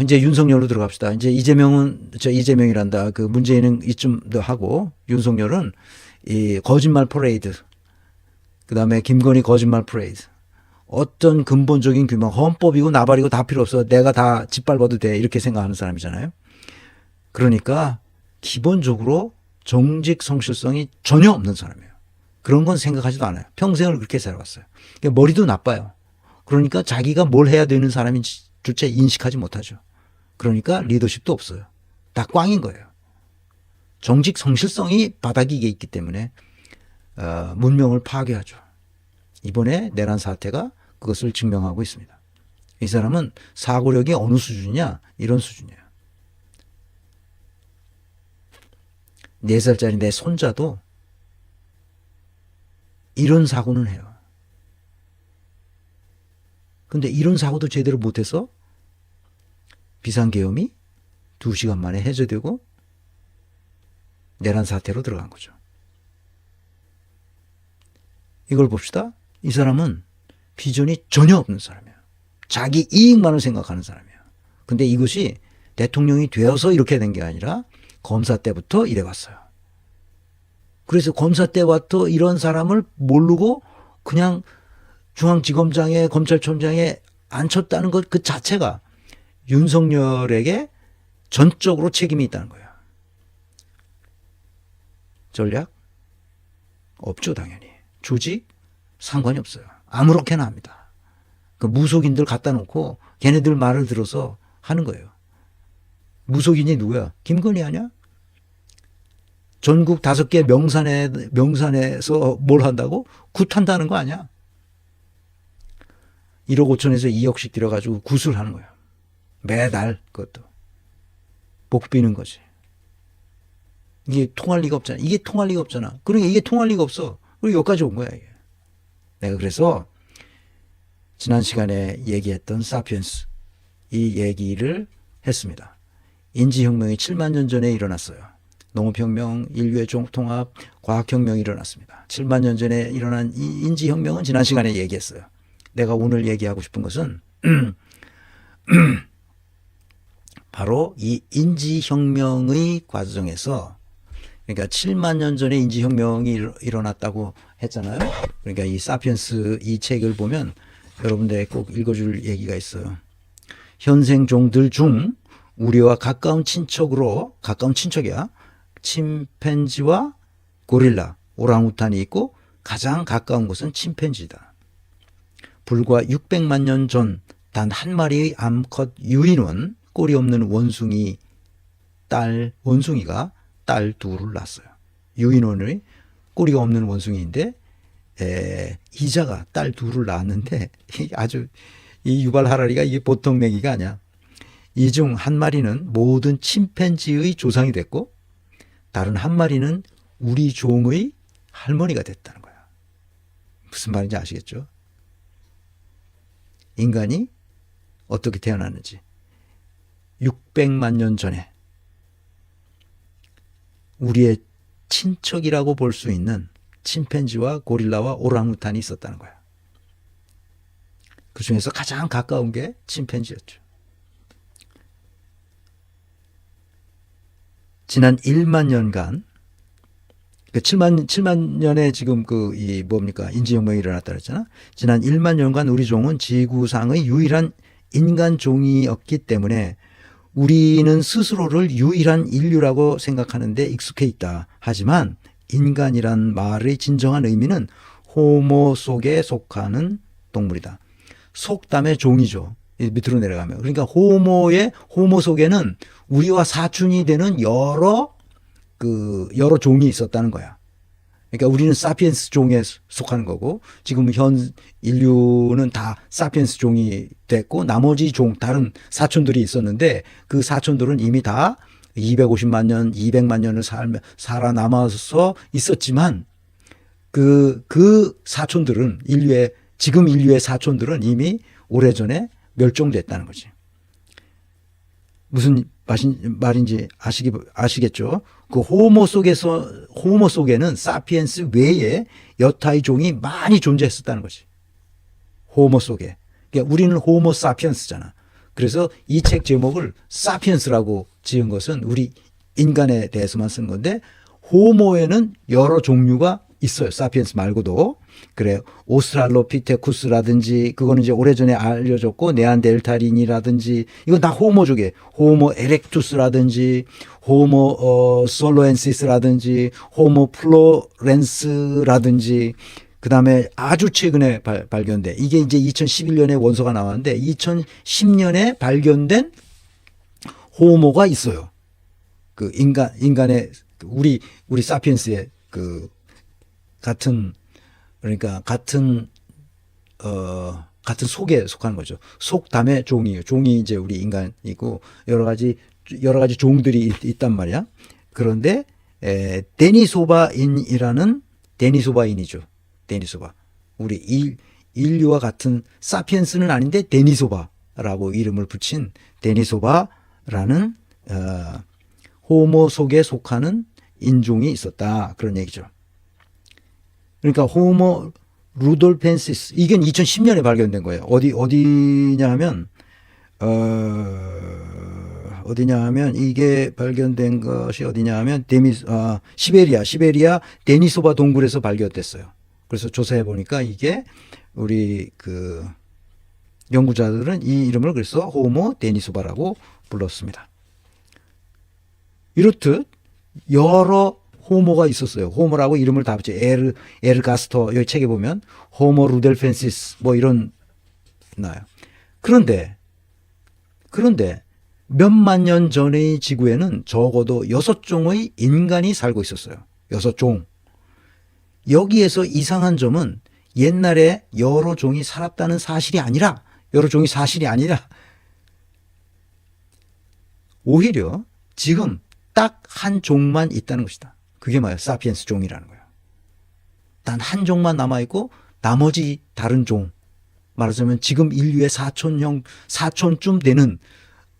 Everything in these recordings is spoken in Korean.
이제 윤석열로 들어갑시다. 이제 이재명이란다. 그 문재인은 이쯤도 하고 윤석열은 이 거짓말 퍼레이드. 그다음에 김건희 거짓말 퍼레이드. 어떤 근본적인 규명, 헌법이고 나발이고 다 필요 없어. 내가 다 짓밟아도 돼. 이렇게 생각하는 사람이잖아요. 그러니까 기본적으로 정직 성실성이 전혀 없는 사람이에요. 그런 건 생각하지도 않아요. 평생을 그렇게 살아왔어요. 그러니까 머리도 나빠요. 그러니까 자기가 뭘 해야 되는 사람인 주체 인식하지 못하죠. 그러니까 리더십도 없어요. 다 꽝인 거예요. 정직 성실성이 바닥이 있기 때문에 문명을 파괴하죠. 이번에 내란 사태가 그것을 증명하고 있습니다. 이 사람은 사고력이 어느 수준이냐? 이런 수준이에요. 4살짜리 내 손자도 이런 사고는 해요. 근데 이런 사고도 제대로 못해서 비상계엄이 2시간 만에 해제되고 내란 사태로 들어간 거죠. 이걸 봅시다. 이 사람은 비전이 전혀 없는 사람이에요. 자기 이익만을 생각하는 사람이에요. 근데 이것이 대통령이 되어서 이렇게 된 게 아니라 검사 때부터 이래왔어요. 그래서 검사 때부터 이런 사람을 모르고 그냥 중앙지검장에 검찰총장에 앉혔다는 것 그 자체가 윤석열에게 전적으로 책임이 있다는 거예요. 전략? 없죠, 당연히. 조직? 상관이 없어요. 아무렇게나 합니다. 그 무속인들 갖다 놓고 걔네들 말을 들어서 하는 거예요. 무속인이 누구야? 김건희 아니야? 전국 5개 명산에서 뭘 한다고? 굿한다는 거 아니야? 1억 5천에서 2억씩 들여가지고 굿을 하는 거예요. 매달 그것도. 복 비는 거지. 이게 통할 리가 없잖아. 이게 통할 리가 없잖아. 그러니까 이게 통할 리가 없어. 그리고 여기까지 온 거야, 이게. 내가 그래서 지난 시간에 얘기했던 사피엔스 이 얘기를 했습니다. 인지혁명이 7만 년 전에 일어났어요. 농업혁명, 인류의 종통합, 과학혁명이 일어났습니다. 7만 년 전에 일어난 이 인지혁명은 지난 시간에 얘기했어요. 내가 오늘 얘기하고 싶은 것은 바로 이 인지혁명의 과정에서 그러니까 7만 년 전에 인지혁명이 일어났다고 했잖아요. 그러니까 이 사피엔스 이 책을 보면 여러분들 꼭 읽어줄 얘기가 있어요. 현생 종들 중 우리와 가까운 친척이야. 침팬지와 고릴라, 오랑우탄이 있고 가장 가까운 것은 침팬지다. 불과 600만 년 전 단 한 마리의 암컷 유인원 꼬리 없는 원숭이가 딸 둘을 낳았어요. 유인원의 꼬리가 없는 원숭이인데 이자가 딸 둘을 낳았는데 아주 이 유발 하라리가 이게 보통 얘기가 아니야. 이 중 한 마리는 모든 침팬지의 조상이 됐고 다른 한 마리는 우리 종의 할머니가 됐다는 거야. 무슨 말인지 아시겠죠? 인간이 어떻게 태어났는지 600만 년 전에 우리의 친척이라고 볼 수 있는 침팬지와 고릴라와 오랑우탄이 있었다는 거야. 그 중에서 가장 가까운 게 침팬지였죠. 지난 1만 년간, 그 7만 년에 지금 인지혁명이 일어났다 그랬잖아. 지난 1만 년간 우리 종은 지구상의 유일한 인간 종이었기 때문에 우리는 스스로를 유일한 인류라고 생각하는데 익숙해 있다. 하지만 인간이란 말의 진정한 의미는 호모 속에 속하는 동물이다. 속담의 종이죠. 밑으로 내려가면. 그러니까 호모 속에는 우리와 사촌이 되는 여러 종이 있었다는 거야. 그러니까 우리는 사피엔스 종에 속하는 거고 지금 현 인류는 다 사피엔스 종이 됐고 나머지 다른 사촌들이 있었는데 그 사촌들은 이미 다 250만 년, 200만 년을 살아남아서 있었지만 그 사촌들은 지금 인류의 사촌들은 이미 오래전에 멸종됐다는 거지. 무슨 말인지 아시겠죠? 그 호모 속에는 사피엔스 외에 여타의 종이 많이 존재했었다는 거지. 호모 속에. 그러니까 우리는 호모 사피엔스잖아. 그래서 이 책 제목을 사피엔스라고 지은 것은 우리 인간에 대해서만 쓴 건데 호모에는 여러 종류가 있어요. 사피엔스 말고도. 그래 오스트랄로피테쿠스라든지 그거는 이제 오래전에 알려졌고 네안데르탈인이라든지 이건 다 호모족이에요. 호모 에렉투스라든지 호모 솔로엔시스라든지 호모 플로렌스라든지 그다음에 아주 최근에 발견돼. 이게 이제 2011년에 원서가 나왔는데 2010년에 발견된 호모가 있어요. 그 인간의 우리 사피엔스의 그 같은 그러니까 같은 속에 속하는 거죠. 속담의 종이에요. 종이 이제 우리 인간이고 여러 가지 종들이 있단 말이야. 그런데 데니소바인이라는 데니소바인이죠. 데니소바. 우리 인류와 같은 사피엔스는 아닌데 데니소바라고 이름을 붙인 데니소바라는 호모 속에 속하는 인종이 있었다. 그런 얘기죠. 그러니까 호모 루돌펜시스 이게 2010년에 발견된 거예요. 어디냐 하면 어디냐 하면 이게 발견된 것이 어디냐 하면 시베리아 데니소바 동굴에서 발견됐어요. 그래서 조사해 보니까 이게 우리 그 연구자들은 이 이름을 그래서 호모 데니소바라고 불렀습니다. 이렇듯 여러 호모가 있었어요. 호모라고 이름을 다 붙여. 에르가스터 여기 책에 보면 호모 루델펜시스 뭐 이런 나요. 그런데 몇만 년 전의 지구에는 적어도 6종의 인간이 살고 있었어요. 6종. 여기에서 이상한 점은 옛날에 여러 종이 살았다는 사실이 아니라 오히려 지금 딱 한 종만 있다는 것이다. 그게 뭐예요? 사피엔스 종이라는 거예요. 단 한 종만 남아있고 나머지 다른 종 말하자면 지금 인류의 사촌쯤 되는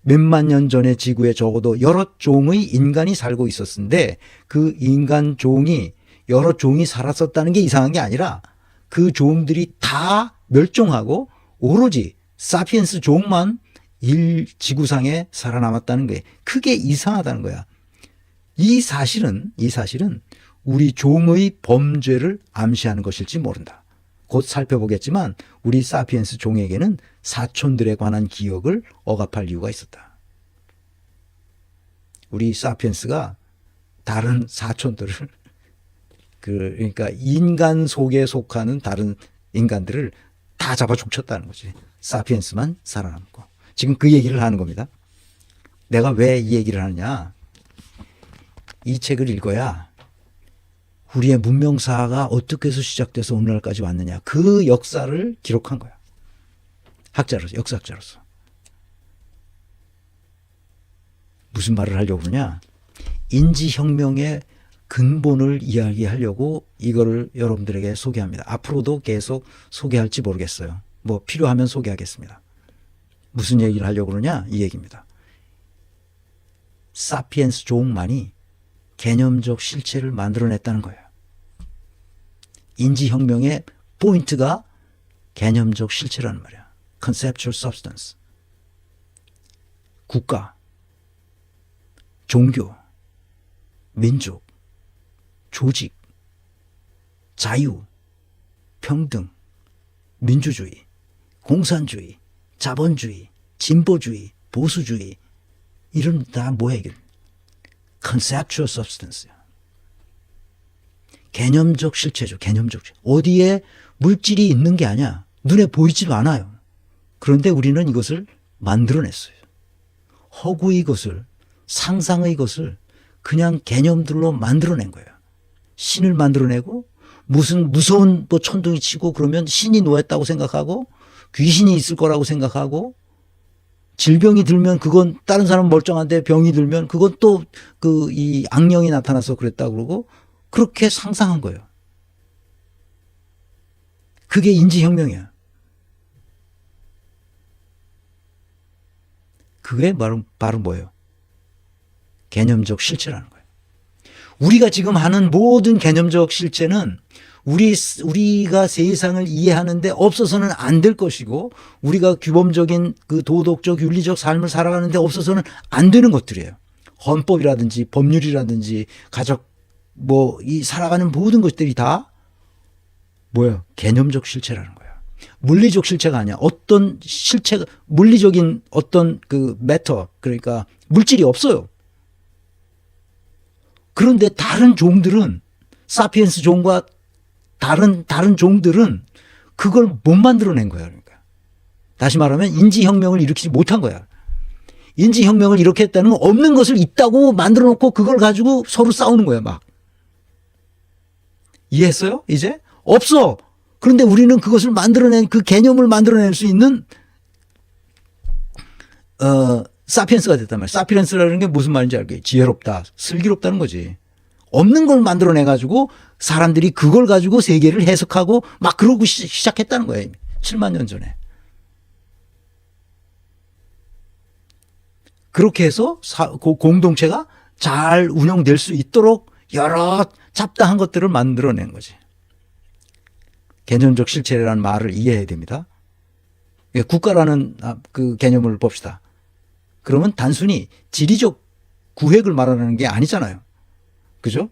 몇만 년 전의 지구에 적어도 여러 종의 인간이 살고 있었는데 그 인간 종이 여러 종이 살았었다는 게 이상한 게 아니라 그 종들이 다 멸종하고 오로지 사피엔스 종만 지구상에 살아남았다는 게 크게 이상하다는 거야. 이 사실은 우리 종의 범죄를 암시하는 것일지 모른다. 곧 살펴보겠지만 우리 사피엔스 종에게는 사촌들에 관한 기억을 억압할 이유가 있었다. 우리 사피엔스가 다른 사촌들을 그러니까 인간 속에 속하는 다른 인간들을 다 잡아 죽쳤다는 거지. 사피엔스만 살아남고. 지금 그 얘기를 하는 겁니다. 내가 왜 이 얘기를 하느냐. 이 책을 읽어야 우리의 문명사가 어떻게 해서 시작돼서 오늘날까지 왔느냐. 그 역사를 기록한 거야. 역사학자로서. 무슨 말을 하려고 그러냐. 인지혁명의 근본을 이야기하려고 이거를 여러분들에게 소개합니다. 앞으로도 계속 소개할지 모르겠어요. 뭐 필요하면 소개하겠습니다. 무슨 얘기를 하려고 그러냐. 이 얘기입니다. 사피엔스 종만이 개념적 실체를 만들어냈다는 거예요. 인지혁명의 포인트가 개념적 실체라는 말이야. Conceptual substance. 국가, 종교, 민족, 조직, 자유, 평등, 민주주의, 공산주의, 자본주의, 진보주의, 보수주의 이런 다 뭐야 이게? Conceptual substance야. 개념적 실체죠. 개념적 실체. 어디에 물질이 있는 게 아니야. 눈에 보이지도 않아요. 그런데 우리는 이것을 만들어냈어요. 허구의 것을 상상의 것을 그냥 개념들로 만들어낸 거예요. 신을 만들어내고 무슨 무서운 뭐 천둥이 치고 그러면 신이 누워있다고 생각하고 귀신이 있을 거라고 생각하고 질병이 들면 그건 다른 사람은 멀쩡한데 병이 들면 그건 또 그 이 악령이 나타나서 그랬다고 그러고 그렇게 상상한 거예요. 그게 인지혁명이야. 그게 바로 뭐예요? 개념적 실체라는 거예요. 우리가 지금 하는 모든 개념적 실체는 우리가 세상을 이해하는데 없어서는 안 될 것이고, 우리가 규범적인 그 도덕적, 윤리적 삶을 살아가는데 없어서는 안 되는 것들이에요. 헌법이라든지 법률이라든지 가족, 이 살아가는 모든 것들이 다 뭐예요? 개념적 실체라는 거예요. 물리적 실체가 아니야. 어떤 실체가, 물리적인 어떤 그 매터, 그러니까 물질이 없어요. 그런데 다른 종들은, 사피엔스 종과 다른 종들은 그걸 못 만들어낸 거야. 그러니까. 다시 말하면 인지혁명을 일으키지 못한 거야. 인지혁명을 일으켰다는 건 없는 것을 있다고 만들어 놓고 그걸 가지고 서로 싸우는 거야, 막. 이해했어요? 이제? 없어. 그런데 우리는 그것을 만들어낸, 그 개념을 만들어낼 수 있는, 사피엔스가 됐단 말이야. 사피엔스라는 게 무슨 말인지 알겠지? 지혜롭다, 슬기롭다는 거지. 없는 걸 만들어내가지고 사람들이 그걸 가지고 세계를 해석하고 막 그러고 시작했다는 거예요. 7만 년 전에. 그렇게 해서 공동체가 잘 운영될 수 있도록 여러 잡다한 것들을 만들어낸 거지. 개념적 실체라는 말을 이해해야 됩니다. 국가라는 그 개념을 봅시다. 그러면 단순히 지리적 구획을 말하는 게 아니잖아요. 그죠?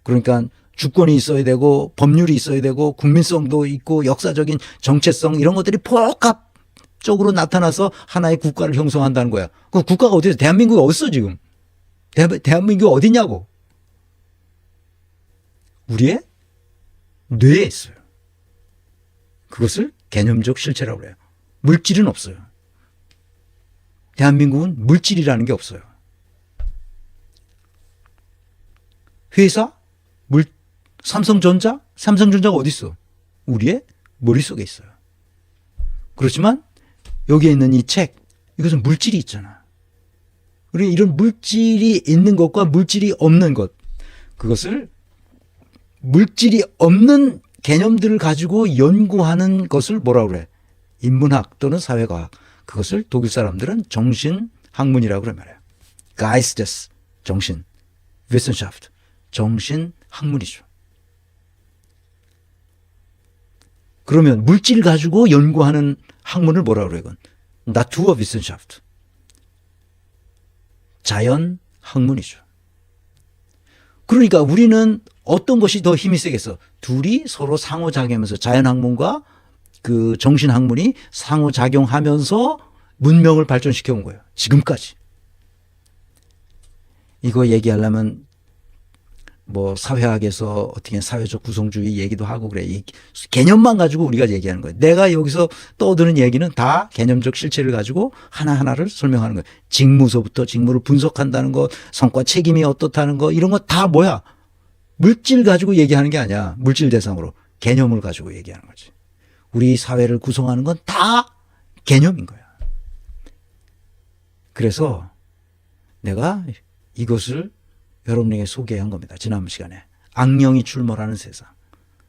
그러니까 주권이 있어야 되고 법률이 있어야 되고 국민성도 있고 역사적인 정체성 이런 것들이 복합적으로 나타나서 하나의 국가를 형성한다는 거야. 그럼 국가가 어디서, 대한민국이 어딨어 지금? 대한민국이 어디냐고? 우리의 뇌에 있어요. 그것을 개념적 실체라고 그래요. 물질은 없어요. 대한민국은 물질이라는 게 없어요. 회사? 삼성전자가 어디 있어? 우리의 머릿속에 있어요. 그렇지만 여기에 있는 이 책, 이것은 물질이 있잖아. 우리 이런 물질이 있는 것과 물질이 없는 것, 그것을 물질이 없는 개념들을 가지고 연구하는 것을 뭐라고 그래? 인문학 또는 사회과학. 그것을 독일 사람들은 정신학문이라고 그래 말이에요. Geistes, 정신, Wissenschaft, 정신학문이죠. 그러면 물질 가지고 연구하는 학문을 뭐라고 그래? 이건 Naturwissenschaft, 자연학문이죠. 그러니까 우리는 어떤 것이 더 힘이 세겠어? 둘이 서로 상호작용하면서, 자연학문과 그 정신학문이 상호작용하면서 문명을 발전시켜 온 거예요. 지금까지. 이거 얘기하려면 사회학에서 어떻게 사회적 구성주의 얘기도 하고 그래. 이 개념만 가지고 우리가 얘기하는 거예요. 내가 여기서 떠드는 얘기는 다 개념적 실체를 가지고 하나하나를 설명하는 거예요. 직무서부터 직무를 분석한다는 거, 성과 책임이 어떻다는 거, 이런 거 다 뭐야? 물질 가지고 얘기하는 게 아니야. 물질 대상으로. 개념을 가지고 얘기하는 거지. 우리 사회를 구성하는 건 다 개념인 거야. 그래서 내가 이것을 여러분에게 소개한 겁니다. 지난 시간에. 악령이 출몰하는 세상.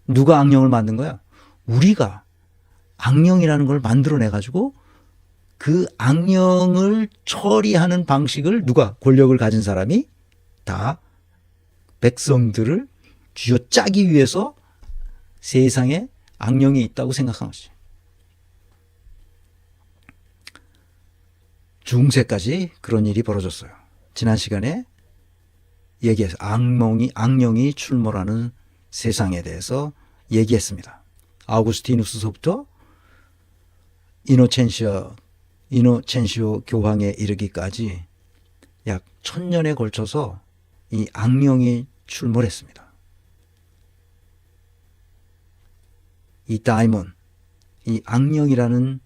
누가 악령을 만든 거야? 우리가 악령이라는 걸 만들어내가지고 그 악령을 처리하는 방식을 누가, 권력을 가진 사람이 다 백성들을 쥐어짜기 위해서 세상에 악령이 있다고 생각한 것이지. 중세까지 그런 일이 벌어졌어요. 지난 시간에 얘기해서 악령이 출몰하는 세상에 대해서 얘기했습니다. 아우구스티누스서부터 이노첸시오 교황에 이르기까지 약 1000년에 걸쳐서 이 악령이 출몰했습니다. 이 다이몬, 이 악령이라는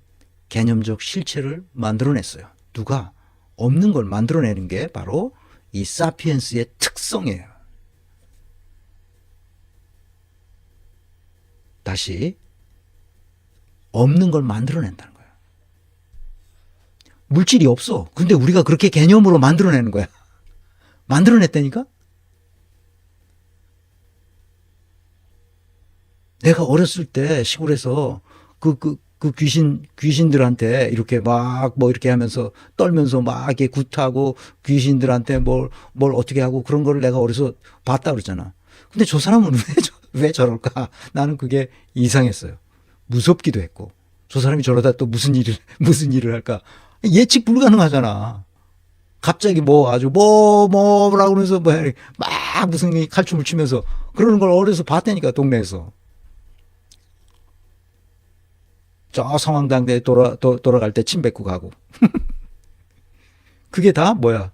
개념적 실체를 만들어냈어요. 누가? 없는 걸 만들어내는 게 바로 이 사피엔스의 특성이에요. 다시 없는 걸 만들어낸다는 거야. 물질이 없어. 근데 우리가 그렇게 개념으로 만들어내는 거야. 만들어냈다니까? 내가 어렸을 때 시골에서 그 귀신들한테 이렇게 막 뭐 이렇게 하면서 떨면서 막 이렇게 굿하고 귀신들한테 뭘 어떻게 하고 그런 거를 내가 어디서 봤다 그랬잖아. 근데 저 사람은 왜 저럴까? 나는 그게 이상했어요. 무섭기도 했고. 저 사람이 저러다 또 무슨 일을 할까? 예측 불가능하잖아. 갑자기 뭐 아주 뭐라고 그러면서 막 무슨 칼춤을 추면서 그러는 걸 어디서 봤다니까, 동네에서. 저 성황당대에 돌아갈 때 침 뱉고 가고. 그게 다 뭐야?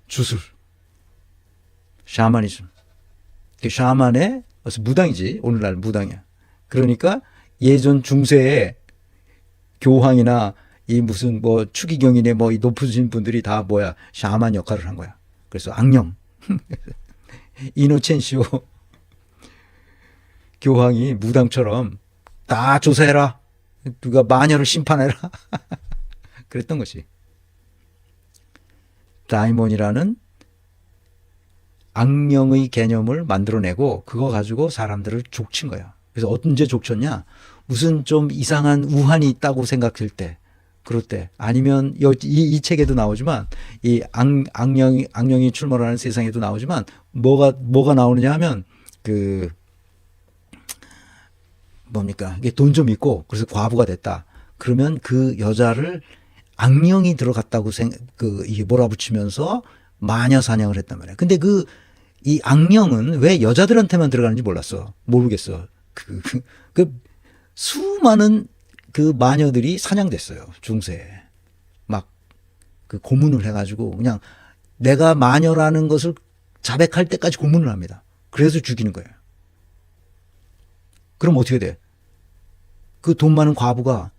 주술. 샤머니즘. 그 샤만의 무당이지. 오늘날 무당이야. 그러니까 예전 중세에 교황이나 이 무슨 뭐 추기경이네 뭐 이 높으신 분들이 다 뭐야? 샤만 역할을 한 거야. 그래서 악령. 이노첸시오 교황이 무당처럼 다 조사해라. 누가 마녀를 심판해라. 그랬던 것이. 다이몬이라는 악령의 개념을 만들어내고 그거 가지고 사람들을 족친 거야. 그래서 언제 족쳤냐? 무슨 좀 이상한 우환이 있다고 생각할 때, 그럴 때, 아니면 이 책에도 나오지만 이 악령이 출몰하는 세상에도 나오지만 뭐가 나오느냐 하면 그 뭡니까? 이게 돈 좀 있고 그래서 과부가 됐다. 그러면 그 여자를 악령이 들어갔다고 이게 몰아붙이면서 마녀 사냥을 했단 말이야. 근데 이 악령은 왜 여자들한테만 들어가는지 모르겠어. 그 수많은 그 마녀들이 사냥됐어요. 중세에. 막 그 고문을 해가지고 그냥 내가 마녀라는 것을 자백할 때까지 고문을 합니다. 그래서 죽이는 거예요. 그럼 어떻게 돼? 그 돈 많은 과부가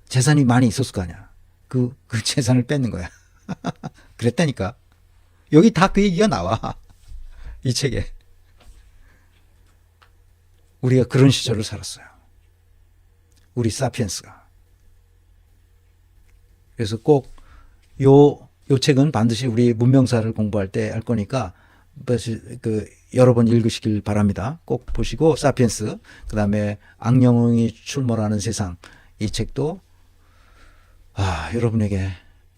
재산이 많이 있었을 거 아니야. 그 재산을 뺏는 거야. 그랬다니까. 여기 다 그 얘기가 나와. 이 책에. 우리가 그런 시절을 살았어요. 우리 사피엔스가. 그래서 꼭 요 책은 반드시 우리 문명사를 공부할 때 할 거니까 여러 번 읽으시길 바랍니다. 꼭 보시고 사피엔스, 그다음에 악령이 출몰하는 세상, 이 책도 여러분에게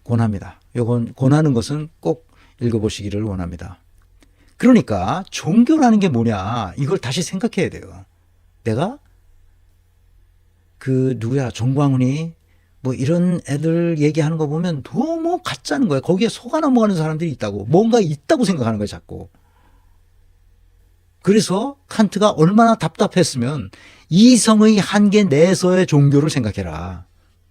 권합니다. 요건 권하는 것은 꼭 읽어보시기를 원합니다. 그러니까 종교라는 게 뭐냐, 이걸 다시 생각해야 돼요. 내가 누구야, 정광훈이 뭐 이런 애들 얘기하는 거 보면 너무 가짜는 거야. 거기에 속아 넘어가는 사람들이 있다고, 뭔가 있다고 생각하는 거야 자꾸. 그래서 칸트가 얼마나 답답했으면 이성의 한계 내에서의 종교를 생각해라.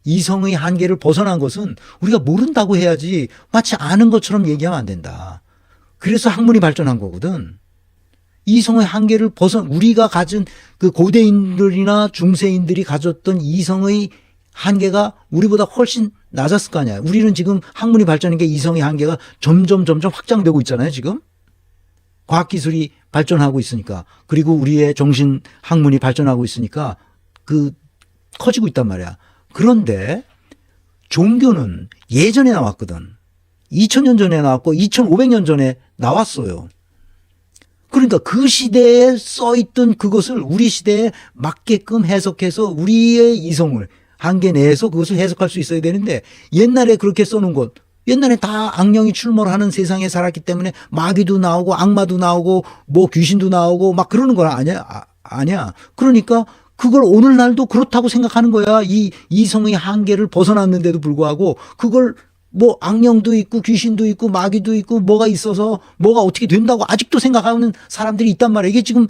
이성의 한계를 벗어난 것은 우리가 모른다고 해야지 마치 아는 것처럼 얘기하면 안 된다. 그래서 학문이 발전한 거거든. 이성의 한계를 우리가 가진 그 고대인들이나 중세인들이 가졌던 이성의 한계가 우리보다 훨씬 낮았을 거 아니야. 우리는 지금 학문이 발전한 게 이성의 한계가 점점 확장되고 있잖아요, 지금. 과학기술이 발전하고 있으니까. 그리고 우리의 정신 학문이 발전하고 있으니까 커지고 있단 말이야. 그런데 종교는 예전에 나왔거든. 2000년 전에 나왔고 2500년 전에 나왔어요. 그러니까 그 시대에 써있던 그것을 우리 시대에 맞게끔 해석해서 우리의 이성을 한계 내에서 그것을 해석할 수 있어야 되는데, 옛날에 그렇게 써놓은 것, 옛날에 다 악령이 출몰하는 세상에 살았기 때문에 마귀도 나오고 악마도 나오고 뭐 귀신도 나오고 막 그러는 건 아니야. 그러니까 그걸 오늘날도 그렇다고 생각하는 거야. 이 이성의 한계를 벗어났는데도 불구하고 그걸 뭐 악령도 있고 귀신도 있고 마귀도 있고 뭐가 있어서 뭐가 어떻게 된다고 아직도 생각하는 사람들이 있단 말이야. 이게 지금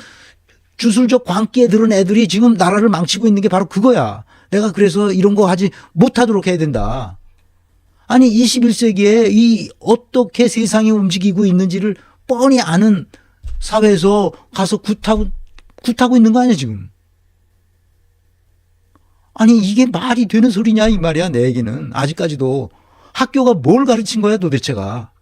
주술적 광기에 들은 애들이 지금 나라를 망치고 있는 게 바로 그거야. 내가 그래서 이런 거 하지 못하도록 해야 된다. 아니 21세기에 이 어떻게 세상이 움직이고 있는지를 뻔히 아는 사회에서 가서 굿하고 있는 거 아니야 지금. 아니 이게 말이 되는 소리냐 이 말이야. 내 얘기는 아직까지도 학교가 뭘 가르친 거야 도대체가.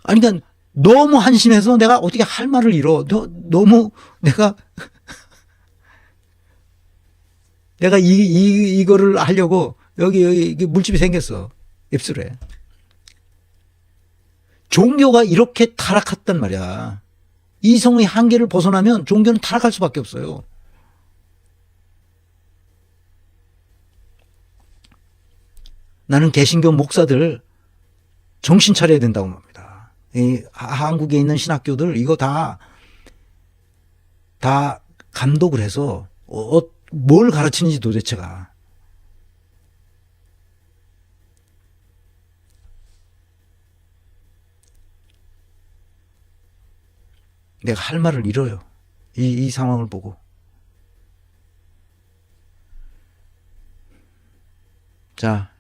아니 그러니까 너무 한심해서 내가 어떻게 할 말을 잃어. 너무 내가 이거를 하려고 여기 물집이 생겼어. 입술에. 종교가 이렇게 타락했단 말이야. 이성의 한계를 벗어나면 종교는 타락할 수밖에 없어요. 나는 개신교 목사들 정신 차려야 된다고 합니다. 이 한국에 있는 신학교들 이거 다 감독을 해서 뭘 가르치는지 도대체가. 내가 할 말을 잃어요. 이 상황을 보고. 자,